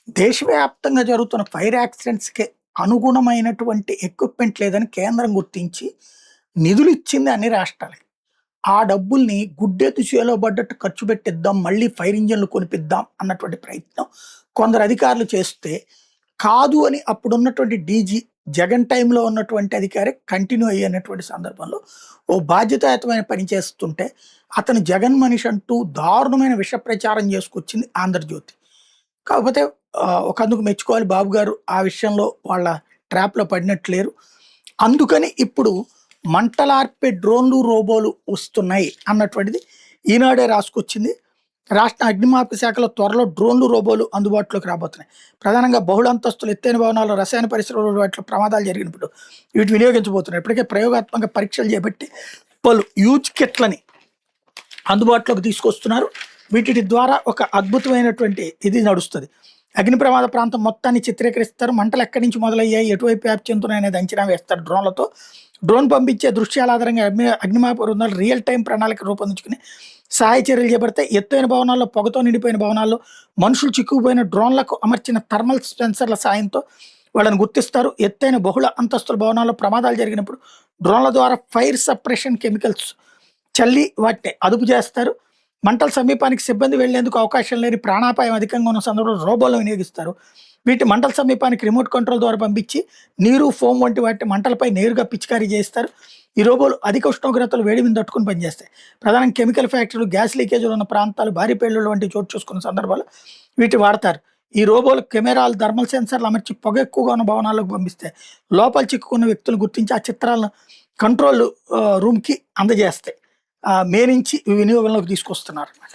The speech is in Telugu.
దేశవ్యాప్తంగా జరుగుతున్న ఫైర్ యాక్సిడెంట్స్‌కి అనుగుణమైనటువంటి ఎక్విప్‌మెంట్ లేదని కేంద్రం గుర్తించి నిధులిచ్చింది అన్ని రాష్ట్రాలకి. ఆ డబ్బుల్ని గుడ్డెద్దు చేలో పడ్డట్టు ఖర్చు పెట్టిద్దాం, మళ్ళీ ఫైర్ ఇంజిన్‌లు కొనిపిద్దాం అన్నటువంటి ప్రయత్నం కొందరు అధికారులు చేస్తే, కాదు అని అప్పుడున్నటువంటి డీజీ జగన్ టైంలో ఉన్నటువంటి అధికారి కంటిన్యూ అయ్యేటువంటి సందర్భంలో ఓ బాధ్యతాయుతమైన పని చేస్తుంటే, అతను జగన్ మనిషి అంటూ దారుణమైన విష ప్రచారం చేసుకొచ్చింది 'ఆంధ్రజ్యోతి'. కాకపోతే ఒకందుకు మెచ్చుకోవాలి బాబు గారు ఆ విషయంలో వాళ్ళ ట్రాప్‌లో పడినట్టు లేరు. అందుకని ఇప్పుడు మంటలార్పే డ్రోన్‌లు, రోబోలు వస్తున్నాయి అన్నటువంటిది ఈనాడే రాసుకొచ్చింది. రాష్ట్ర అగ్నిమాపక శాఖలో త్వరలో డ్రోన్‌లు, రోబోలు అందుబాటులోకి రాబోతున్నాయి. ప్రధానంగా బహుళంతస్తుల ఎత్తైన భవనాల్లో, రసాయన పరిశ్రమలో వాటిలో ప్రమాదాలు జరిగినప్పుడు వీటి వినియోగించబోతున్నాయి. ఇప్పటికే ప్రయోగాత్మక పరీక్షలు చేపట్టి పలు యూజ్ కిట్లని అందుబాటులోకి తీసుకొస్తున్నారు. వీటి ద్వారా ఒక అద్భుతమైనటువంటి ఇది నడుస్తది. అగ్ని ప్రమాద ప్రాంతం మొత్తాన్ని చిత్రీకరిస్తారు. మంటలు ఎక్కడి నుంచి మొదలయ్యాయి, ఎటువైపు వ్యాప్తి చెందుతున్నాయనేది అంచనా వేస్తారు డ్రోన్లతో. డ్రోన్ పంపించే దృశ్యాల ఆధారంగా అగ్నిమాపక బృందాలు రియల్ టైం ప్రణాళిక రూపొందించుకుని సహాయ చర్యలు చేపడితే ఎత్తైన భవనాల్లో, పొగతో నిండిపోయిన భవనాల్లో మనుషులు చిక్కుకుపోయిన డ్రోన్లకు అమర్చిన థర్మల్ సెన్సర్ల సాయంతో వాళ్ళని గుర్తిస్తారు. ఎత్తైన బహుళ అంతస్తుల భవనాల్లో ప్రమాదాలు జరిగినప్పుడు డ్రోన్ల ద్వారా ఫైర్ సప్రెషన్ కెమికల్స్ చల్లి వాటిని అదుపు చేస్తారు. మంటల సమీపానికి సిబ్బంది వెళ్లేందుకు అవకాశం లేని, ప్రాణాపాయం అధికంగా ఉన్న సందర్భంలో రోబోలను వినియోగిస్తారు. వీటి మంటల సమీపానికి రిమోట్ కంట్రోల్ ద్వారా పంపించి నీరు, ఫోమ్ వంటి వాటి మంటలపై నేరుగా పిచికారీ చేస్తారు. ఈ రోబోలు అధిక ఉష్ణోగ్రతలు వేడి మీద తట్టుకుని పనిచేస్తాయి. ప్రధానంగా కెమికల్ ఫ్యాక్టరీలు, గ్యాస్ లీకేజీలు ఉన్న ప్రాంతాలు, భారీ పేలుళ్లు వంటి చోటు చూసుకున్న సందర్భాలు వీటి వాడతారు. ఈ రోబోలు కెమెరాలు, థర్మల్ సెన్సర్లు అమర్చి పొగ ఎక్కువగా ఉన్న భవనాలకు పంపిస్తాయి. లోపల చిక్కుకున్న వ్యక్తులు గుర్తించి ఆ చిత్రాలను కంట్రోల్ రూమ్‌కి అందజేస్తాయి. మే నుంచి వినియోగంలోకి తీసుకొస్తున్నారు అన్నమాట.